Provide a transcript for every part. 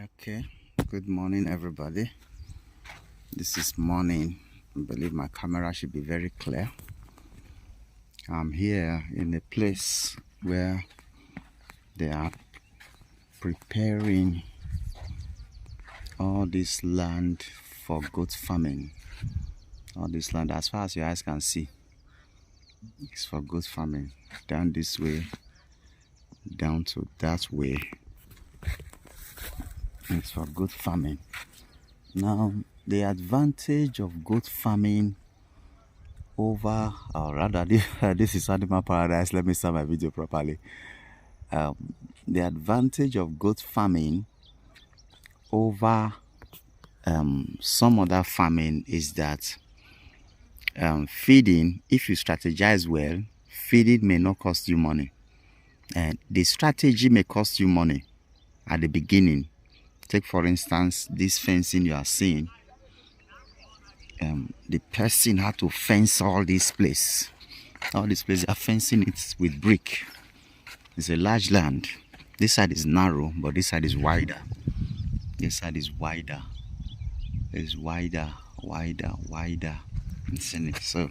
Okay, good morning, everybody. This is morning. I believe my camera should be very clear. I'm here in a place where they are preparing all this land for goat farming. All this land, as far as your eyes can see, is for goat farming. Down this way, down to that way, it's for goat farming. Now, the advantage of goat farming over, or rather, this is Animal Paradise. Let me start my video properly. The advantage of goat farming over some other farming is that feeding, if you strategize well, feeding may not cost you money. And the strategy may cost you money at the beginning. Take, for instance, this fencing you are seeing. The person had to fence all this place. All this place, they are fencing it with brick. It's a large land. This side is narrow, but this side is wider. This side is wider. It's wider. So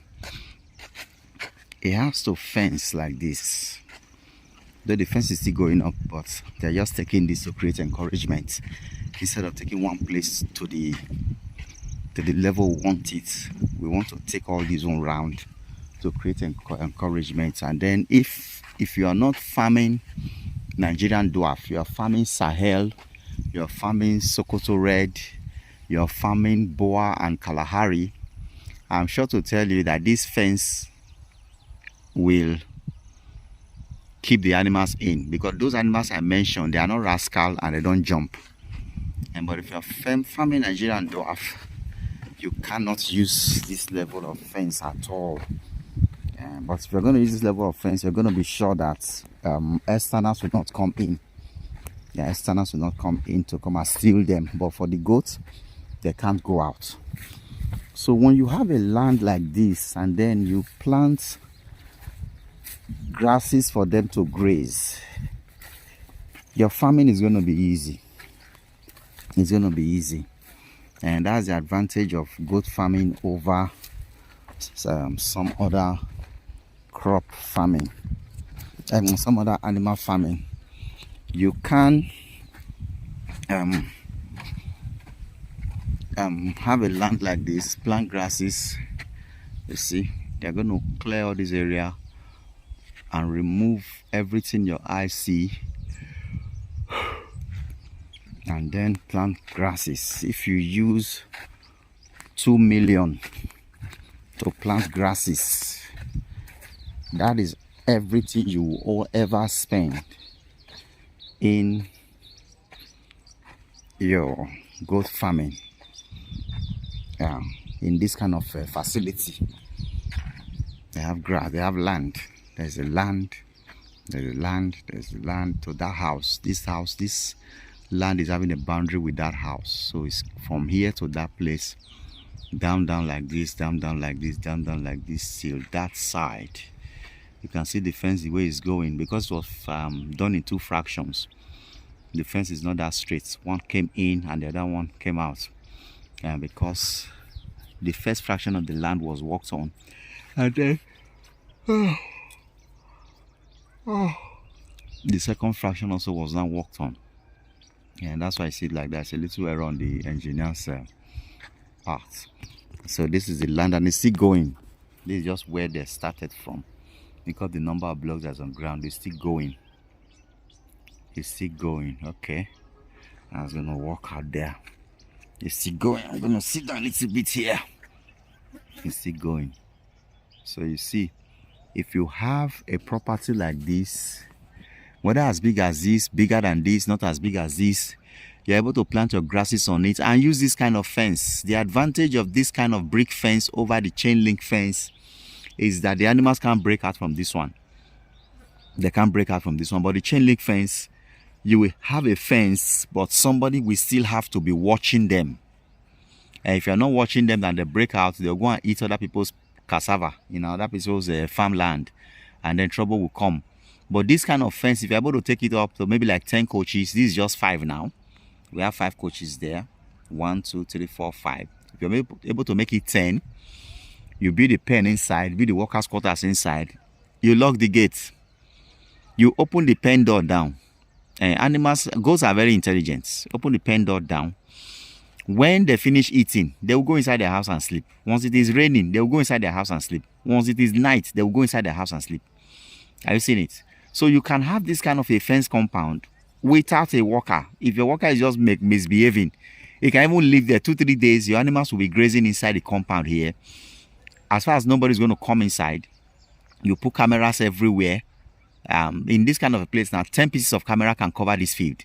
it has to fence like this. Though the fence is still going up, but they're just taking this to create encouragement. Instead of taking one place to the level we want it, we want to take all these one round to create encouragement. And then if you are not farming Nigerian dwarf, you are farming Sahel, you are farming Sokoto Red, you are farming Boa and Kalahari, I'm sure to tell you that this fence will keep the animals in, because those animals I mentioned, they are not rascal and they don't jump. But if you are farming Nigerian dwarf, you cannot use this level of fence at all. But if you're going to use this level of fence, you're going to be sure that externals will not come in. Yeah, externals will not come in to come and steal them. But for the goats, they can't go out. So when you have a land like this and then you plant grasses for them to graze, your farming is going to be easy. It's going to be easy. And that's the advantage of goat farming over some other crop farming and some other animal farming. You can have a land like this, plant grasses. You see, they're going to clear all this area and remove everything your eyes see, and then plant grasses. If you use 2 million to plant grasses, that is everything you will ever spend in your goat farming. In this kind of facility, they have grass, they have land. There's a land, there's land to that house. This land is having a boundary with that house, so it's from here to that place, down like this, down like this, down like this, till that side. You can see the fence, the way it's going, because it was done in two fractions. The fence is not that straight. One came in and the other one came out, because the first fraction of the land was worked on, and then the second fraction also was not worked on. And that's why I see it like that. It's a little error on the engineer's part. So this is the land, and it's still going. This is just where they started from, because the number of blocks that's on ground is still going. It's still going. Okay, I was gonna walk out there. It's still going. I'm gonna sit down a little bit here. It's still going. So you see, if you have a property like this, whether as big as this, bigger than this, not as big as this, you're able to plant your grasses on it and use this kind of fence. The advantage of this kind of brick fence over the chain link fence is that the animals can't break out from this one. They can't break out from this one. But the chain link fence, you will have a fence, but somebody will still have to be watching them. And if you're not watching them and they break out, they'll go and eat other people's cassava, other people's farmland, and then trouble will come. But this kind of fence, if you're able to take it up to maybe like 10 coaches, this is just 5 now. We have 5 coaches there. 1, 2, 3, 4, 5. If you're able to make it 10, you build a pen inside, build the workers' quarters inside. You lock the gate. You open the pen door down. Goats are very intelligent. Open the pen door down. When they finish eating, they will go inside their house and sleep. Once it is raining, they will go inside their house and sleep. Once it is night, they will go inside their house and sleep. Have you seen it? So you can have this kind of a fence compound without a worker. If your worker is just misbehaving, you can even live there 2-3 days. Your animals will be grazing inside the compound here. As far as nobody's going to come inside, you put cameras everywhere. In this kind of a place now, 10 pieces of camera can cover this field.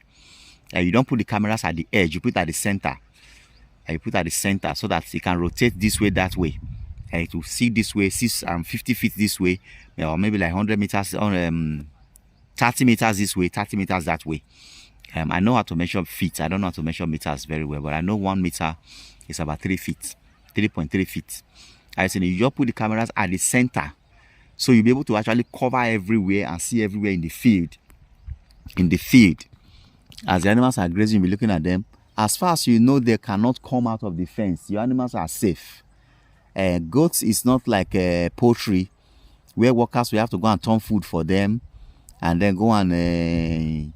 You don't put the cameras at the edge, you put it at the center. You put it at the center so that it can rotate this way, that way. It will see this way, 50 feet this way, or maybe like 100 meters, 30 meters this way, 30 meters that way. I know how to measure feet. I don't know how to measure meters very well, but I know 1 meter is about 3 feet, 3.3 feet. I said you just put the cameras at the center, so you'll be able to actually cover everywhere and see everywhere in the field. In the field, as the animals are grazing, you'll be looking at them. As far as you know, they cannot come out of the fence. Your animals are safe. Goats is not like poultry, where workers will have to go and turn food for them, and then go and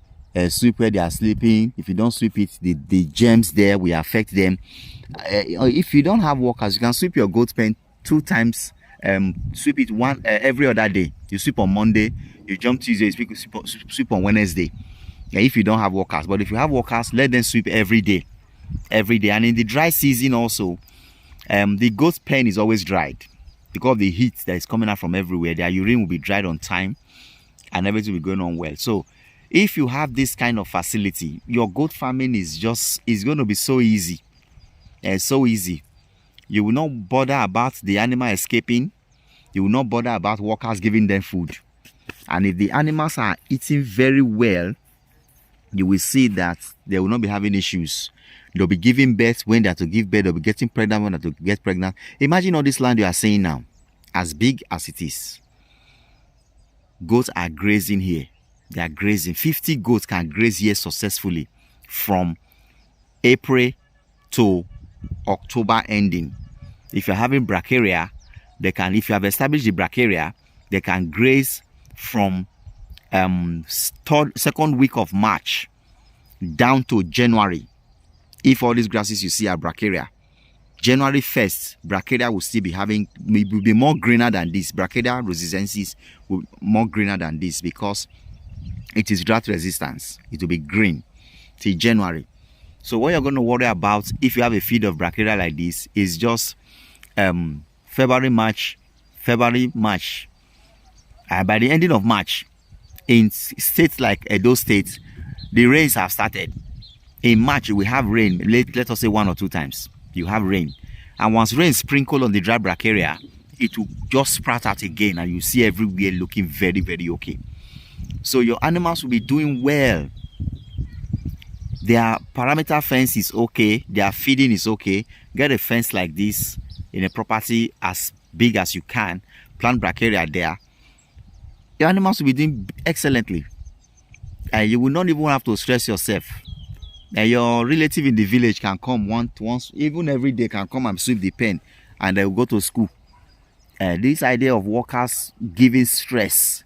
sweep where they are sleeping. If you don't sweep it, the germs there will affect them. If you don't have workers, you can sweep your goat pen 2 times. Sweep it every other day. You sweep on Monday, you jump Tuesday, you sweep on Wednesday. If you don't have workers. But if you have workers, let them sweep every day. And in the dry season also, the goat's pen is always dried because of the heat that is coming out from everywhere. Their urine will be dried on time and everything will be going on well. So if you have this kind of facility, your goat farming is going to be so easy. So easy. You will not bother about the animal escaping. You will not bother about workers giving them food. And if the animals are eating very well, you will see that they will not be having issues. They'll be giving birth when they're to give birth. They'll be getting pregnant when they're to get pregnant. Imagine all this land you are seeing now, as big as it is. Goats are grazing here. They are grazing. 50 goats can graze here successfully from April to October ending. If you're having bracharia, if you have established the bracharia, they can graze from second week of March down to January. If all these grasses you see are bracharia, January 1st, bracharia will still be more greener than this. Bracharia rosicensis will be more greener than this because it is drought resistance. It will be green till January. So what you're going to worry about if you have a feed of bracharia like this is just February, March. By the ending of March, in states like Edo State, the rains have started. In March, we have rain, let us say 1 or 2 times. You have rain. And once rain sprinkle on the dry bracharia, it will just sprout out again and you see everywhere looking very, very okay. So your animals will be doing well. Their parameter fence is okay. Their feeding is okay. Get a fence like this in a property as big as you can. Plant bracharia there. Your animals will be doing excellently. You will not even have to stress yourself. Your relative in the village can come once, even every day, can come and sweep the pen and they will go to school. This idea of workers giving stress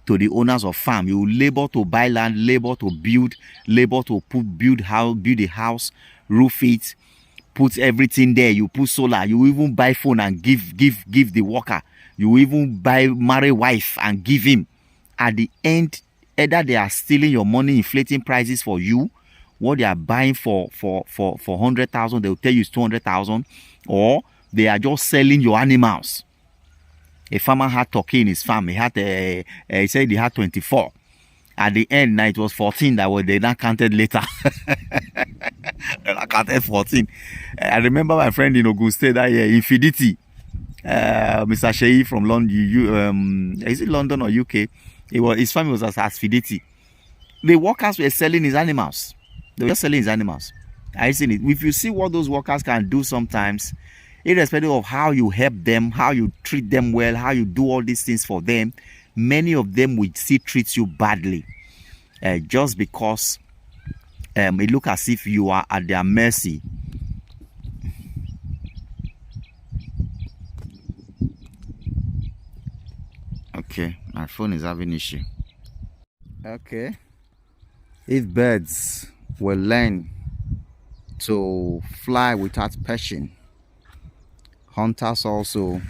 to the owners of farm. You labor to buy land, labor to build, labor to build a house, roof it, put everything there. You put solar. You even buy phone and give the worker. You even marry wife and give him. At the end, either they are stealing your money, inflating prices for you. What they are buying for 100,000, they will tell you it's 200,000, or they are just selling your animals. A farmer had turkey in his farm. He said he had 24. At the end, now it was 14 they now counted later. They counted 14. I remember my friend in Ogun State that year, Infinity, Mr. Sheyi from London, is it London or UK? His family was as Fidelity. The workers were selling his animals. They were just selling his animals. I seen it. If you see what those workers can do sometimes, irrespective of how you help them, how you treat them well, how you do all these things for them, many of them will still treat you badly. Just because it look as if you are at their mercy. Okay, my phone is having issue. Okay, if birds will learn to fly without perching, hunters also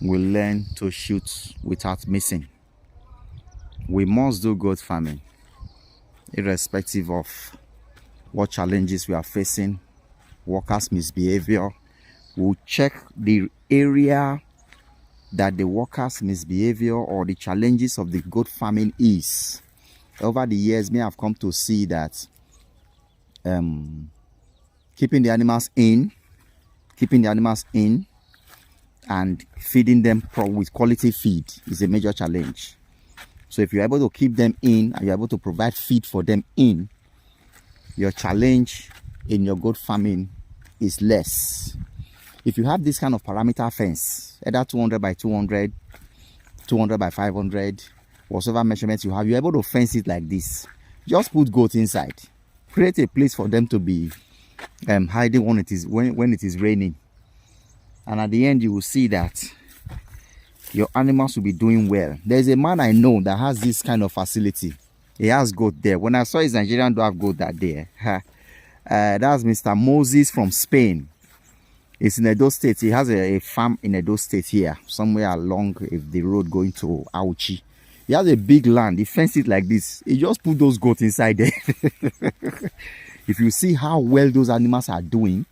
will learn to shoot without missing. We must do goat farming, irrespective of what challenges we are facing, workers' misbehavior. We'll check the area that the workers' misbehavior or the challenges of the goat farming is. Over the years, may have come to see that keeping the animals in and feeding them with quality feed is a major challenge. So if you're able to keep them in and you're able to provide feed for them in, your challenge in your goat farming is less. If you have this kind of parameter fence, either 200 by 200, 200 by 500, whatever measurements you have, you're able to fence it like this. Just put goats inside. Create a place for them to be hiding when it is raining. And at the end, you will see that your animals will be doing well. There's a man I know that has this kind of facility. He has goat there. When I saw his Nigerian dwarf goat that day, that's Mr. Moses from Spain. It's in Edo State. He has a farm in Edo State here, somewhere along the road going to Auchi. He has a big land. He fenced it like this. He just put those goats inside there. If you see how well those animals are doing,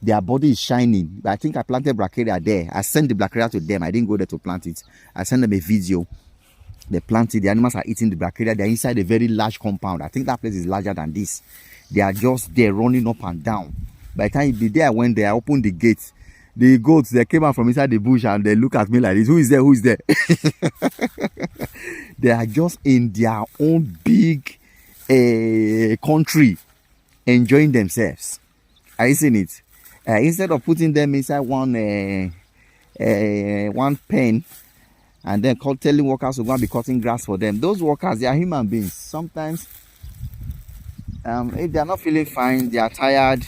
their body is shining. I think I planted bracharia there. I sent the bracharia to them. I didn't go there to plant it. I sent them a video. They planted. The animals are eating the bracharia. They're inside a very large compound. I think that place is larger than this. They are just there running up and down. By the time the day I went there, I opened the gate. The goats, they came out from inside the bush and they look at me like this. Who is there? Who is there? They are just in their own big country, enjoying themselves. Are you seeing it? Instead of putting them inside one pen and then telling workers to go and be cutting grass for them, those workers, they are human beings. Sometimes, if they are not feeling fine, they are tired,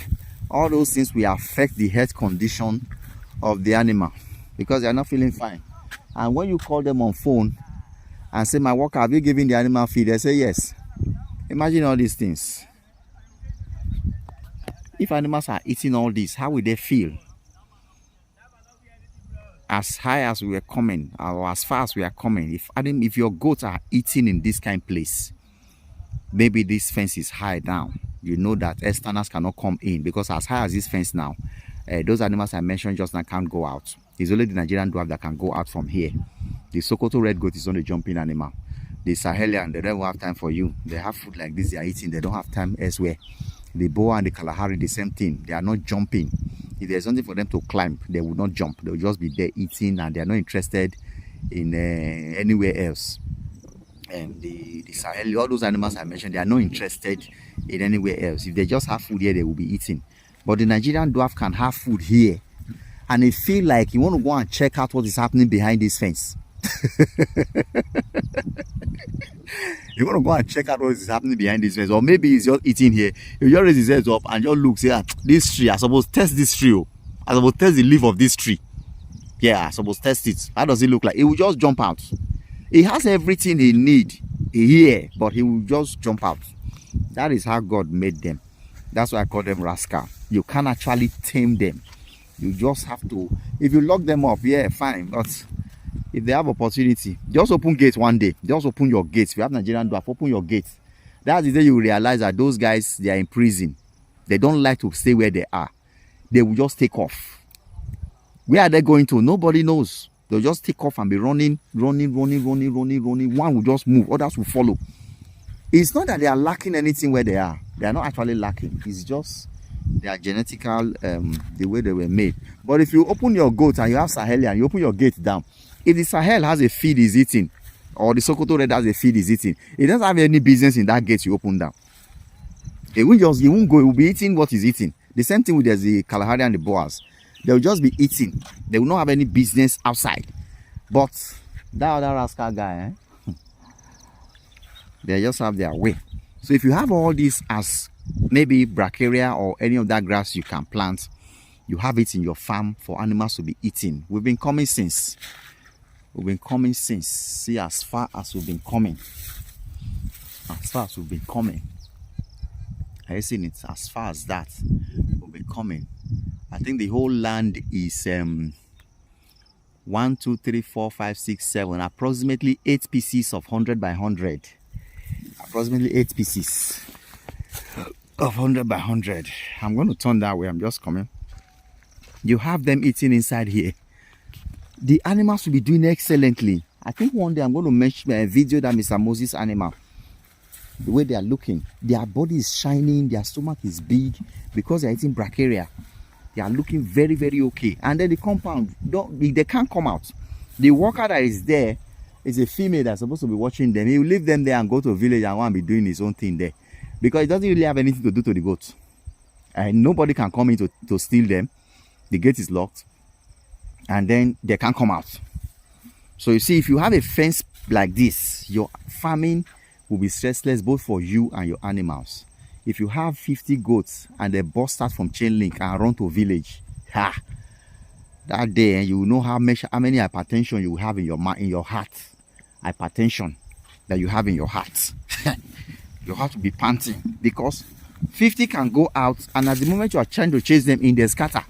all those things will affect the health condition of the animal because they are not feeling fine. And when you call them on phone and say, my worker, have you given the animal feed? They say yes. Imagine all these things. If animals are eating all this, how will they feel? As high as we are coming, or as far as we are coming, if your goats are eating in this kind of place, maybe this fence is high down. You know that externals cannot come in because as high as this fence now, those animals I mentioned just now can't go out. It's only the Nigerian dwarf that can go out from here. The Sokoto red goat is not a jumping animal. The Sahelian, they don't have time for you. They have food like this, they are eating. They don't have time elsewhere. The Boa and the Kalahari, the same thing. They are not jumping. If there's something for them to climb, they will not jump. They will just be there eating and they are not interested in anywhere else. And the Sahel, all those animals I mentioned, they are not interested in anywhere else. If they just have food here, they will be eating. But the Nigerian dwarf can have food here and they feel like you want to go and check out what is happening behind this fence. You want to go and check out what is happening behind this fence, or maybe he's just eating here. He just raise his head up and just looks here. This tree, I suppose test this tree. I suppose test the leaf of this tree. Yeah, I suppose test it. How does it look like? He will just jump out. He has everything he need here, but he will just jump out. That is how God made them. That's why I call them rascal. You can't actually tame them. You just have to. If you lock them up, yeah, fine. But if they have opportunity, just open gates one day. Just open your gates. If you have Nigerian dwarf, open your gates. That's the day you will realize that those guys, they are in prison. They don't like to stay where they are. They will just take off. Where are they going to? Nobody knows. They'll just take off and be running. One will just move. Others will follow. It's not that they are lacking anything where they are. They are not actually lacking. It's just their genetical, the way they were made. But if you open your goat and you have Sahelian, you open your gate down. If the Sahel has a feed is eating, or the Sokoto Red has a feed is eating, it doesn't have any business in that gate you open down. It won't go, it will be eating what is eating. The same thing with the Kalahari and the Boas. They will just be eating. They will not have any business outside. But that other rascal guy, they just have their way. So if you have all this as maybe bracharia or any of that grass you can plant, you have it in your farm for animals to be eating. We've been coming since. See, as far as we've been coming. Are you seeing it? As far as that, we've been coming. I think the whole land is 1, 2, 3, 4, 5, 6, 7, approximately 8 pieces of 100 by 100. Approximately 8 pieces of 100 by 100. I'm going to turn that way. I'm just coming. You have them eating inside here. The animals will be doing excellently. I think one day I'm going to mention a video that Mr. Moses animal. The way they are looking, their body is shining, their stomach is big because they're eating bracharia. They are looking very, very okay. And then the compound, they can't come out. The worker that is there is a female that's supposed to be watching them. He will leave them there and go to a village and want to be doing his own thing there, because it doesn't really have anything to do to the goats. And nobody can come in to steal them. The gate is locked. And then they can't come out. So you see, if you have a fence like this, your farming will be stressless both for you and your animals. If you have 50 goats and they bust out from chain link and run to a village, that day you will know how many hypertension you have in your heart. Hypertension that you have in your heart. You have to be panting, because 50 can go out, and at the moment you are trying to chase them in, they scatter.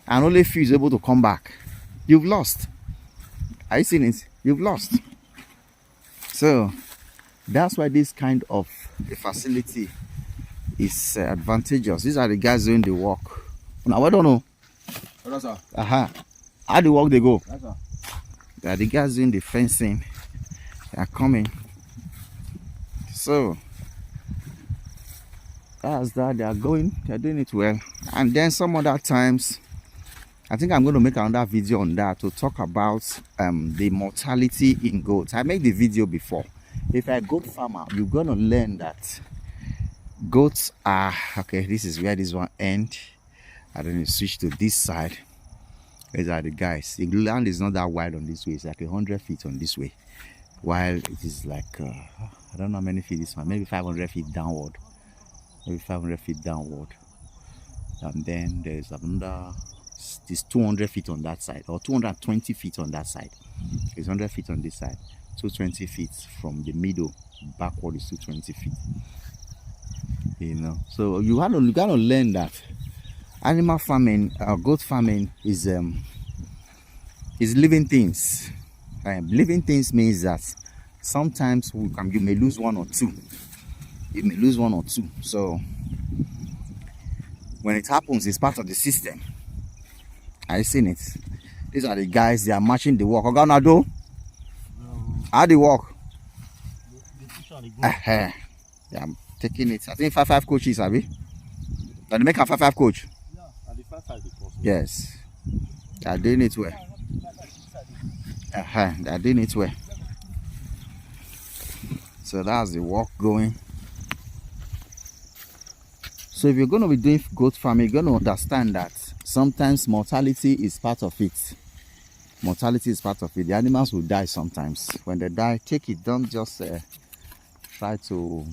And only few is able to come back. You've lost. Are you seeing it? You've lost. So that's why this kind of a facility is advantageous. These are the guys doing the work. Now I don't know. How the work they go? They are the guys doing the fencing. They are coming. So that's that. They are going. They are doing it well. And then some other times, I think I'm going to make another video on that to talk about the mortality in goats. I made the video before. If you're a goat farmer, you're going to learn that goats are, okay, this is where this one ends. And then you switch to this side. These are the guys. The land is not that wide on this way. It's like 100 feet on this way. While it is like, I don't know how many feet this one, maybe 500 feet downward. Maybe 500 feet downward. And then there's another, it's 200 feet on that side, or 220 feet on that side. It's 100 feet on this side. 220 feet from the middle backward is 220 feet. You know, so you gotta learn that animal farming, goat farming is living things. Living things means that sometimes you may lose one or two. You may lose one or two. So when it happens, it's part of the system. I've seen it. These are the guys. They are matching the work. Oganado. How they work? Yeah, I'm taking it. I think 5-5 coaches, have we? They make a 5-5 coach. Yes. They are doing it well. They are doing it well. So that's the work going. So if you're going to be doing goat farming, you're going to understand that sometimes mortality is part of it. Mortality is part of it. The animals will die sometimes. When they die, take it. Don't just try to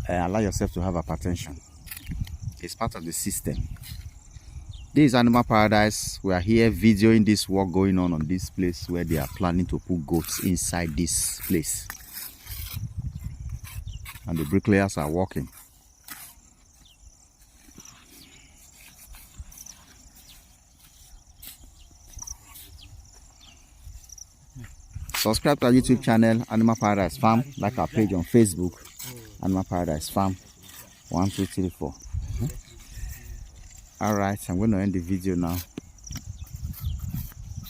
allow yourself to have hypertension. It's part of the system. This is Animal Paradise. We are here videoing this work going on this place where they are planning to put goats inside this place. And the bricklayers are working. Subscribe to our YouTube channel, Animal Paradise Farm. Like our page on Facebook, Animal Paradise Farm. 1, 2, 3, 4. All right, I'm going to end the video now.